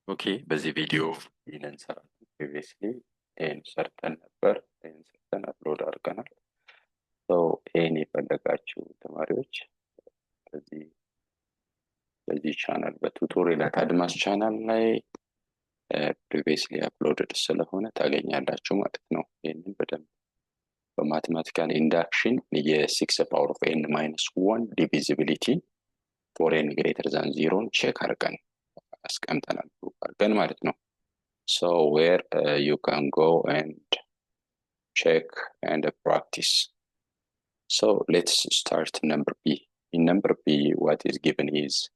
ኦኬ በዚህ ቪዲዮ ይህንን እንሰራለን። ፕሪቪየስሊ ይህን ሰርተን ነበር። ይህን ሰርተን አፕሎድ አድርገናል። ይህን የፈለጋችሁ ተማሪዎች በዚህ ቻናል በቱቶሪያል አካዳሚስ ቻናል ላይ ፕሪቪየስሊ አፕሎድድ ስለሆነ ታገኛላችሁ ማለት ነው። ይህንን በደንብ በማቴማቲካል ኢንዳክሽን የ6 ፓወር ኦፍ ኤን ማይነስ 1 ዲቪዚቢሊቲ ፎር ኤን ግሬተር ዛን ዚሮን ቼክ አድርገን አስቀምጠናል አድርገን ማለት ነው። So where you can go and check and practice. So let's start number B. In number B, what is given is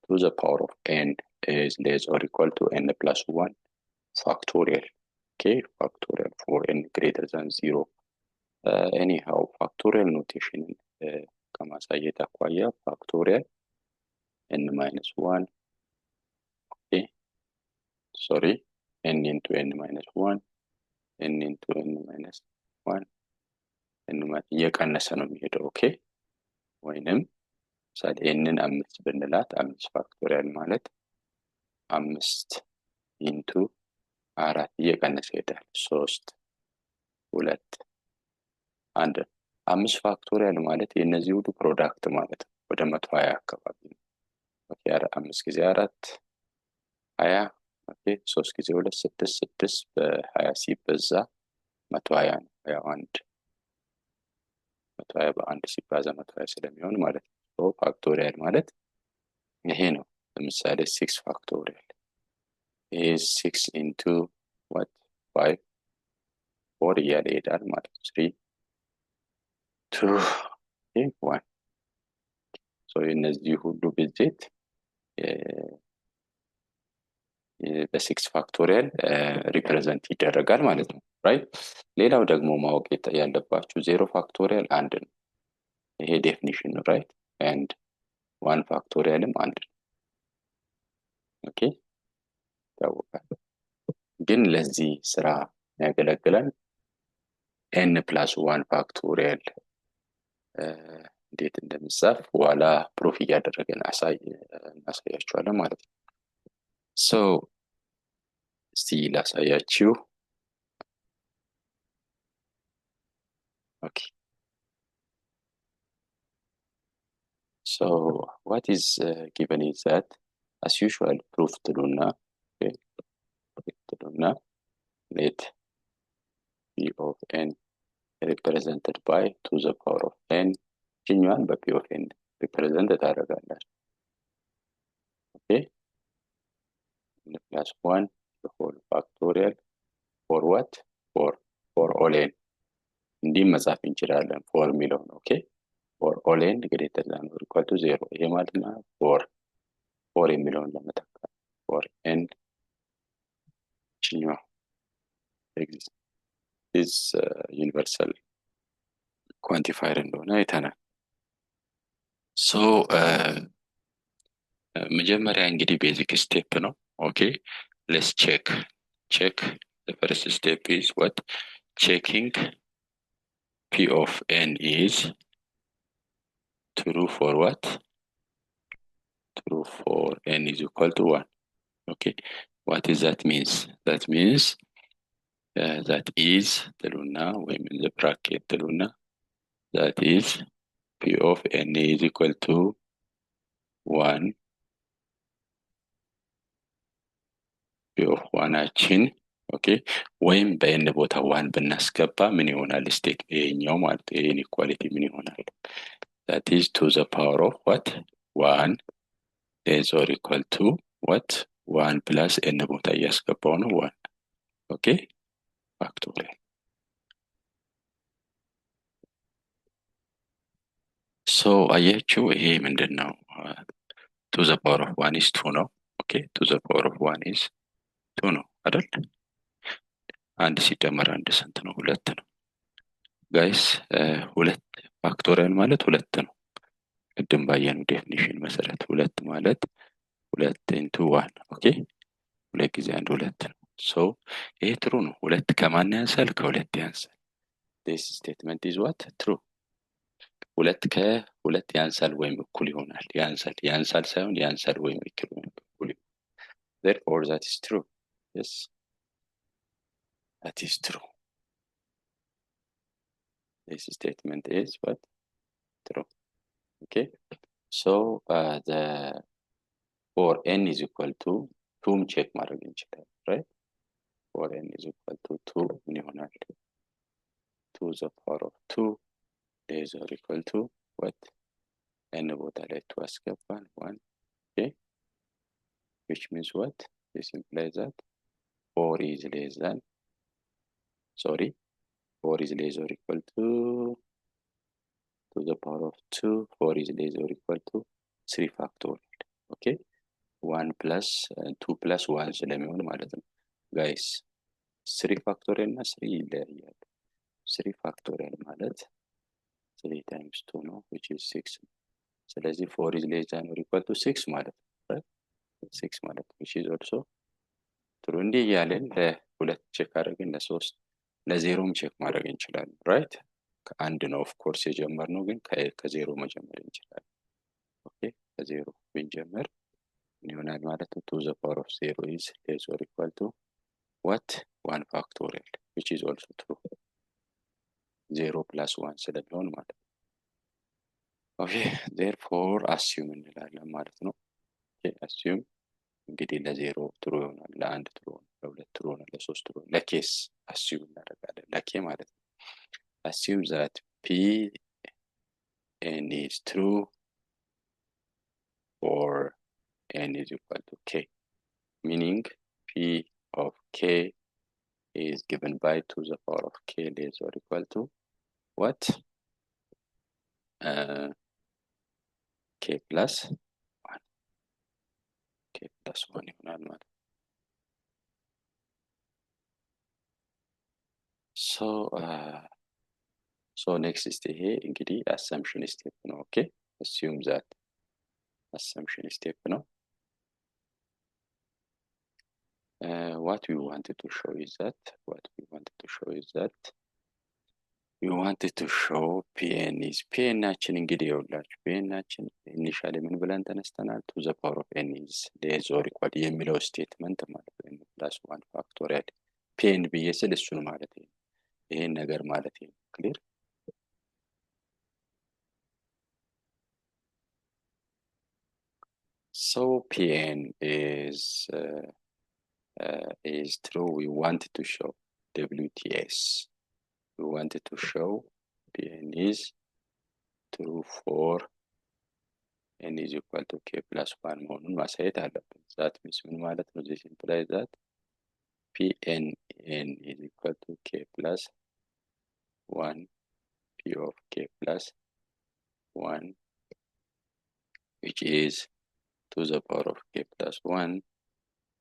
2 the power of n is less or equal to n plus 1 factorial. Okay, factorial for n greater than 0. Anyhow, factorial notation ከማሳየት አኳያ factorial n minus 1. Okay, sorry. n into n minus 1 n into n minus 1 እየቀነሰ ነው የሚሄደው። ኦኬ ወይንም ሳለ nን 5 ብንላት 5 ፋክቶሪያል ማለት 5 ኢንቱ 4 እየቀነሰ ይሄዳል። 3 2 1 5 ፋክቶሪያል ማለት የነዚህ ሁሉ ፕሮዳክት ማለት ነው። ወደ 120 አካባቢ ነው። ኦኬ 5 ጊዜ 4 20 ኦኬ 3 ጊዜ 2 6 6 በ20 ሲበዛ 120 ነው። ያው 120 በ1 ሲባዛ 120 ስለሚሆን ማለት ነው። ፋክቶሪያል ማለት ይሄ ነው። ለምሳሌ 6 ፋክቶሪያል is 6 into what 5 4 እያለ ይሄዳል ማለት ነው። 3 2 1 so እነዚህ ሁሉ ብዜት በ6 ፋክቶሪያል ሪፕሬዘንት ይደረጋል ማለት ነው። ራይት ሌላው ደግሞ ማወቅ ያለባችሁ 0 ፋክቶሪያል 1 ነው። ይሄ ዴፊኒሽን ነው። ራይት and 1 ፋክቶሪያልም 1 ነው። ኦኬ ታውቃለህ። ግን ለዚህ ስራ ያገለግላል n plus 1 ፋክቶሪያል እንዴት እንደሚጻፍ በኋላ ፕሩፍ እያደረገን እናሳያችኋለን ማለት ነው። so እስቲ ላሳያችሁ። okay so what is given is that as usual proof ትሉና let p of n represented by 2 the power of n ችኛዋን በp of n represent ታደርጋላችሁ። okay n plus 1 the whole factorial for what for all n እንዲህ መጻፍ እንችላለን። for የሚለው ነው። okay for all n greater than or equal to 0 ይሄ ማለት ነው for የሚለውን ለመተካት for n ችኛዋ exist is universal quantifier እንደሆነ አይተናል። so መጀመሪያ እንግዲህ ቤዚክ ስቴፕ ነው። okay let's check the first step is what checking p of n is true for what true for n is equal to 1. okay what is that means that is ትሉና ወይም in the bracket ትሉና that is p of n is equal to 1 p of 1 okay ወይም በn ቦታ 1 ብናስገባ ምን ይሆናል? ስቴት ይሄኛው ማለት ይሄን ኢኳሊቲ ምን ይሆናል? that is to the power of what 1 is or equal to what 1 plus n ቦታ እያስገባው ነው 1 okay factorial so አያችሁ ይሄ ምንድነው? to the power of 1 is 2 ነው። okay to the power of 1 is 2 ነው አይደል? አንድ ሲደመር አንድ ስንት ነው? 2 ነው ጋይስ። 2 ፋክቶሪያል ማለት 2 ነው። ቅድም ባየነው ዴፊኒሽን መሰረት 2 ማለት 2 into 1 okay 2 ጊዜ 1 2 ነው። so ይሄ ትሩ ነው። 2 ከማን ያንሳል? ከ2 ያንሳል። this statement is what true 2 ከ2 ያንሳል ወይም እኩል ይሆናል። ያንሳል ሳይሆን ያንሳል ወይም እኩል therefore that is true. Yes, that is true. This statement is what? True. Okay, so the for n is equal to 2 check ማድረግ እንችላለን, right? for n is equal to 2 ምን ይሆናል? 2 the power of 2 is equal to what? n ቦታ ላይ 2 አስገባን 1. okay, which means what? This implies that 4 is less than, sorry, 4 is less or equal to the power of 2, 4 is less or equal to 3 factorial. okay, 1 plus 2 plus 1 ስለሚሆን ማለት ነው guys. 3 factorial እና 3 ይለያያሉ። 3 factorial ማለት 3 times 2 ነው, which is 6. ስለዚህ 4 is less than or equal to 6 ማለት ነው, right? 6 ማለት ነው, which is also true. እንዲህ እያለን ለሁለት ቼክ አድርገን ለሶስት ለዜሮም ቼክ ማድረግ እንችላለን, right? ከአንድ ነው ኦፍ ኮርስ የጀመርነው, ግን ከዜሮ መጀመር እንችላለን። ኦኬ ከዜሮ ብንጀምር ምን ይሆናል ማለት ነው? 2 the power of 0 is less or equal to what? 1 factorial, which is also true. 0 plus 1 ስለሚሆን ማለት ነው። ኦኬ therefore assume እንላለን ማለት ነው። ኦኬ assume እንግዲህ ለዜሮ ትሩ ይሆናል፣ ለአንድ ትሩ ይሆናል፣ ለሁለት ትሩ ይሆናል፣ ለሶስት ትሩ ይሆናል። ለኬስ assume እናደርጋለን፣ ለኬ ማለት ነው። assume that p n is true for n is equal to k, meaning p of k is given by 2 the power of k less or equal to what? k plus 1. k plus 1 ይሆናል ማለት ነው። so next is ይሄ እንግዲህ assumption step ነው። ኦኬ assume that assumption step ነው። what we wanted to show is that we wanted to show pn is pn ናችን እንግዲህ ይኸውላችሁ pn ናችን ኢኒሻሊ ምን ብለን ተነስተናል? to the power of n is less or equal የሚለው ስቴትመንት ማለት ነው። plus 1 factorial pn ብዬ ስል እሱን ማለት ነው፣ ይሄን ነገር ማለት ነው። ክሊር? so pn is true. We wanted to show WTS. We wanted to show pn is true for n is equal to k plus 1 መሆኑን ማሳየት አለብን። that means ምን ማለት ነው? this implies that pn n is equal to k plus 1 p of k plus 1, which is to the power of k plus 1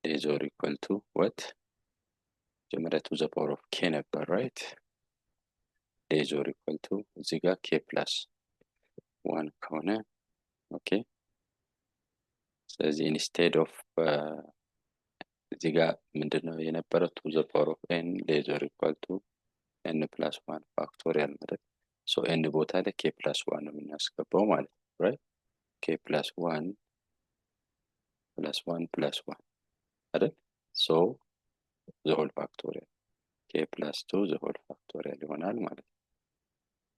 is or equal to what? መጀመሪያ to the power of k ነበር, right? is or equal to እዚህ ጋር k plus 1 ከሆነ ኦኬ፣ ስለዚህ instead of እዚህ ጋር ምንድነው የነበረው? to the power of n is or equal to n plus 1 factorial ማለት so n ቦታ ላይ k plus 1 ነው የምናስገባው ማለት ነው, right? k plus 1 plus 1 plus 1 አይደል? so the whole factorial k plus 2 the whole factorial ይሆናል ማለት ነው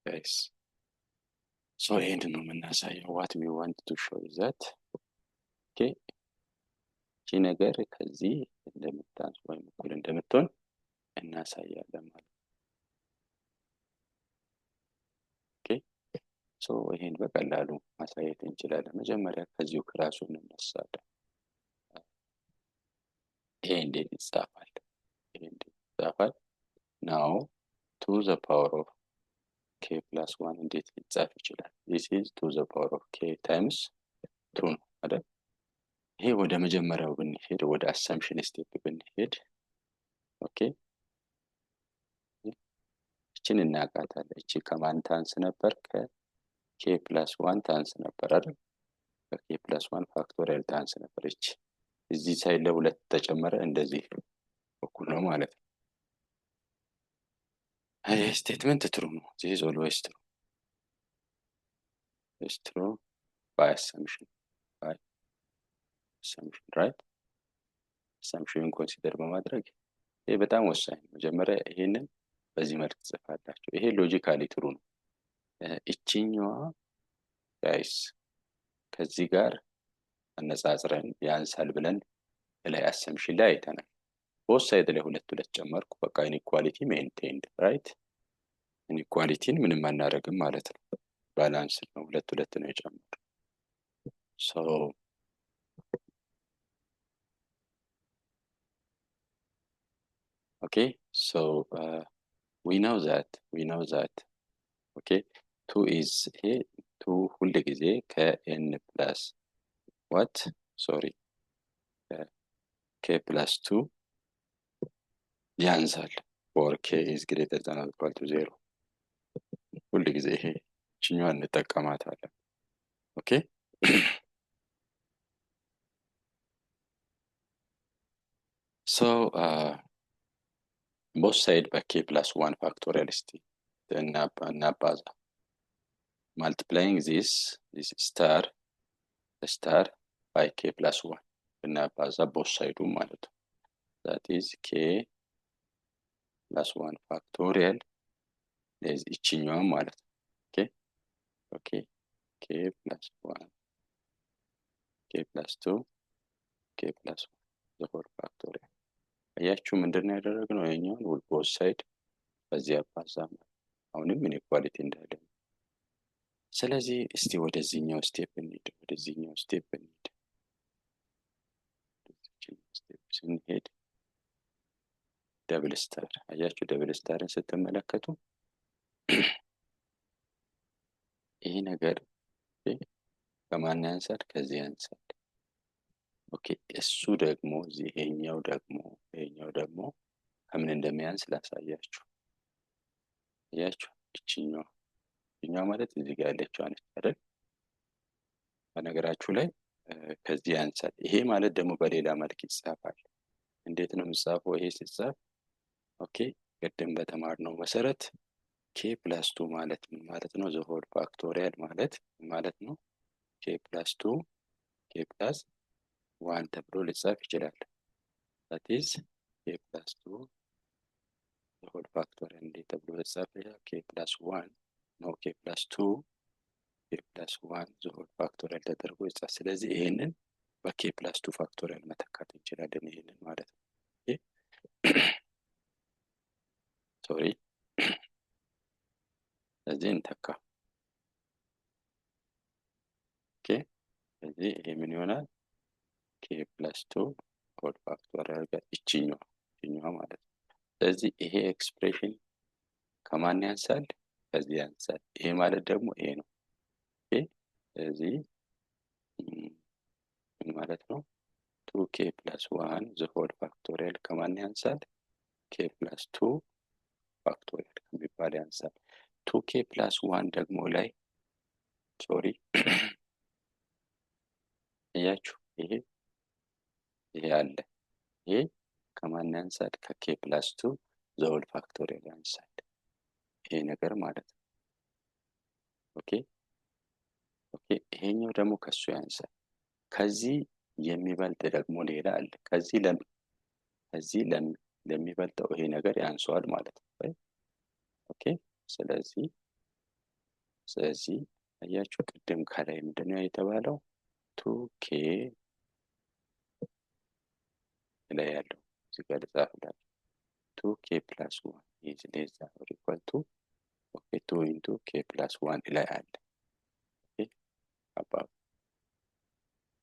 guys. so ይሄን ነው የምናሳየው። what we want to show is that okay ይቺ ነገር ከዚህ እንደምታንስ ወይም እኩል እንደምትሆን እናሳያለን ማለት ነው። ኦኬ ሶ ይሄን በቀላሉ ማሳየት እንችላለን። መጀመሪያ ከዚሁ ክላሱ እንነሳለን። ይሄ እንዴት ይጻፋል? now to the power of k plus 1 እንዴት ሊጻፍ ይችላል? this is to the power of k times 2 ነው አይደል? ይሄ ወደ መጀመሪያው ብንሄድ፣ ወደ assumption step ብንሄድ ኦኬ እቺን እናውቃታለን። እቺ ከማን ታንስ ነበር? ከk plus 1 ታንስ ነበር አይደል? ከk plus 1 ፋክቶሪያል ታንስ ነበር። እቺ እዚህ ሳይድ ለሁለት ተጨመረ፣ እንደዚህ እኩል ነው ማለት ነው። ይሄ ስቴትመንት ትሩ ነው። this is always true. it's true by assumption, right? አሳምፕሽን ኮንሲደር በማድረግ ይሄ በጣም ወሳኝ ነው። መጀመሪያ ይሄንን በዚህ መልክ ጽፋላችሁ። ይሄ ሎጂካሊ ትሩ ነው። እቺኛዋ ጋይስ ከዚህ ጋር አነጻጽረን ያንሳል ብለን ላይ አሰምሽን ላይ አይተናል። ቦት ሳይድ ላይ ሁለት ጨመርኩ። በቃ ኢንኢኳሊቲ ሜንቴንድ ራይት። ኢንኢኳሊቲን ምንም አናደርግም ማለት ነው። ባላንስ ነው። ሁለት ነው የጨመርኩት። ሶ okay, so we know that okay 2 is here 2 ሁል ጊዜ ከn plus what sorry k plus 2 ያንሳል for k is greater than or equal to 0 ሁል ጊዜ ይሄ እቺኛዋን እንጠቀማታለን። ኦኬ so both side by k plus 1 factorial እናባዛ multiplying this star by k plus 1 እናባዛ both side ማለት ነው። that is k plus 1 factorial is እቺኛዋ ማለት ነው። ኦኬ k plus 1 k plus 2 k plus 1 the whole factorial አያችሁ ምንድነው ያደረግነው? የኛውን both side በዚህ አባዛ አሁንም ኢንኢኳሊቲ እንዳለ። ስለዚህ እስቲ ወደዚህኛው ስቴፕ እንሂድ። ስንሄድ ደብል ስታር አያችሁ። ደብል ስታርን ስትመለከቱ ይሄ ነገር ከማን ያንሳል? ከዚህ ያንሳል። ኦኬ እሱ ደግሞ ይሄኛው ደግሞ ከምን እንደሚያንስ ላሳያችሁ። አያችሁ እቺኛው ማለት እዚህ ጋር ያለችው አንተ አይደል? በነገራችሁ ላይ ከዚህ ያንሳል። ይሄ ማለት ደግሞ በሌላ መልክ ይጻፋል። እንዴት ነው የሚጻፈው? ይሄ ሲጻፍ ኦኬ ቅድም በተማርነው መሰረት k plus 2 ማለት ምን ማለት ነው? the whole factorial ማለት ነው k plus 2 k plus 1 ተብሎ ሊጻፍ ይችላል። that is k plus 2 the whole factorial እንዴት ተብሎ ሊጻፍ ይችላል? k plus 1 no k plus 2 k plus 1 the whole factorial ተደርጎ ይጻፋል። ስለዚህ ይሄንን በk plus 2 factorial መተካት እንችላለን። ይሄንን ማለት ነው። ሶሪ ስለዚህ እንተካ። ኦኬ ስለዚህ ይሄ ምን ይሆናል? k plus 2 whole factorial ጋር እቺኛዋ ማለት ነው። ስለዚህ ይሄ ኤክስፕሬሽን ከማን ያንሳል? ከዚህ ያንሳል። ይሄ ማለት ደግሞ ይሄ ነው። ኦኬ ስለዚህ ምን ማለት ነው? 2k plus 1 the whole factorial ከማን ያንሳል? k plus 2 factorial ከሚባል ያንሳል። 2k plus 1 ደግሞ ላይ ሶሪ እያችሁ ይሄ አለ። ይሄ ከማን ያንሳል? ከk plus 2 the whole factorial ያንሳል። ይሄ ነገር ማለት ነው። ኦኬ ይሄኛው ደግሞ ከሱ ያንሳል። ከዚህ የሚበልጥ ደግሞ ሌላ አለ። ከዚህ ለሚበልጠው ይሄ ነገር ያንሷል ማለት ነው። ኦኬ ስለዚህ አያችሁ ቅድም ከላይ ምንድነው የተባለው? 2k ላይ ያለው እዚህ ጋር ልጻፍላችሁ። 2k plus 1 is less than or equal to 2 into k plus 1 ላይ አለ። ኦኬ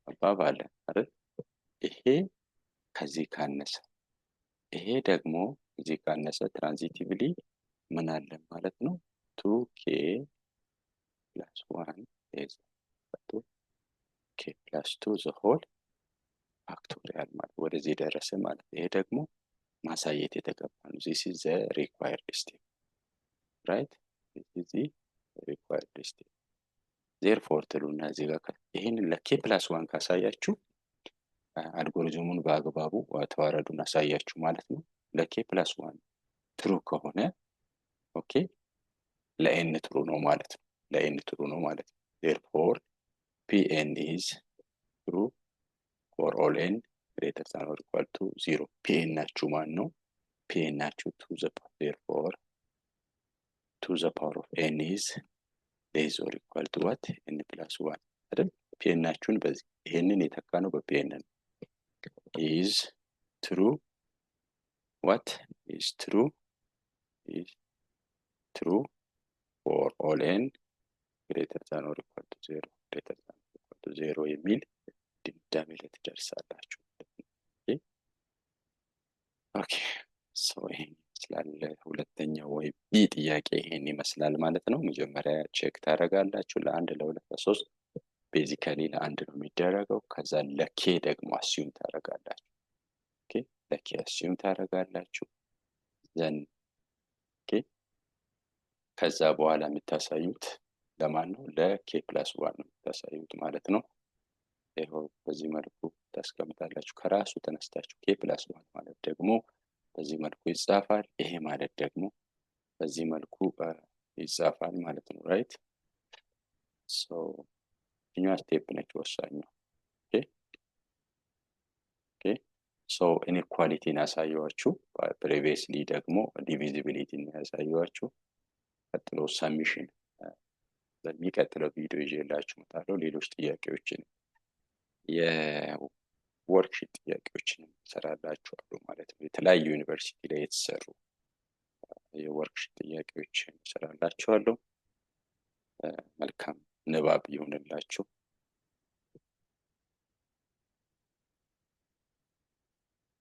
አባባለ አይደል? ይሄ ከዚህ ካነሰ ይሄ ደግሞ እዚህ ካነሰ ትራንዚቲቭሊ ምን አለ ማለት ነው? 2k plus 1 is equal to k plus 2 the whole factorial ማለት ወደዚህ ደረሰ ማለት። ይሄ ደግሞ ማሳየት የተገባ ነው። this is the required step right? this is the required step therefore ትሉና እዚህ ጋር ይሄንን ለk plus 1 ካሳያችሁ አልጎሪዝሙን በአግባቡ ተዋረዱን አሳያችሁ ማለት ነው። ለk plus 1 ትሩ ከሆነ ኦኬ ለn ትሩ ነው ማለት ነው። therefore pn is true for all n greater than or equal to 0 ፒኤን ናችሁ ማን ነው ፒኤን ናችሁ to the therefore to the power of n is less or equal to what n plus 1 አይደል ፒኤን ናችሁን በዚህ ይሄንን የተካ ነው በፒኤን ነው is true what is true for all n greater than or equal to 0 greater than or equal to 0 የሚል ድምዳሜ ላይ ትደርሳላችሁ ኦኬ ሶ ይሄን ይመስላል ሁለተኛው ወይ ቢ ጥያቄ ይሄን ይመስላል ማለት ነው መጀመሪያ ቼክ ታደርጋላችሁ ለአንድ ለሁለት ለሶስት ቤዚካሊ ለአንድ ነው የሚደረገው ከዛ ለኬ ደግሞ አሲዩም ታደርጋላችሁ ኦኬ ለኬ አሲዩም ታደርጋላችሁ ዘን ኦኬ ከዛ በኋላ የምታሳዩት ለማን ነው ለኬ ፕላስ 1 ነው የምታሳዩት ማለት ነው ይሄው በዚህ መልኩ ታስቀምጣላችሁ ከራሱ ተነስታችሁ ኬ ፕላስ 1 ማለት ደግሞ በዚህ መልኩ ይጻፋል ይሄ ማለት ደግሞ በዚህ መልኩ ይጻፋል ማለት ነው ራይት ሶ እኛ ስቴፕ ነች ወሳኝ ነው ኦኬ ኦኬ ሶ ኢንኢኳሊቲን አሳየዋችሁ ፕሪቪየስሊ ደግሞ ዲቪዚቢሊቲን ያሳየዋችሁ ቀጥሎ ሰሚሽን በሚቀጥለው ቪዲዮ ይዤላችሁ መጣለሁ ሌሎች ጥያቄዎችን የወርክሺት ጥያቄዎችን ሰራላችኋለሁ ማለት ነው የተለያዩ ዩኒቨርሲቲ ላይ የተሰሩ የወርክሺት ጥያቄዎችን ሰራላችኋለሁ መልካም ንባብ ይሁንላችሁ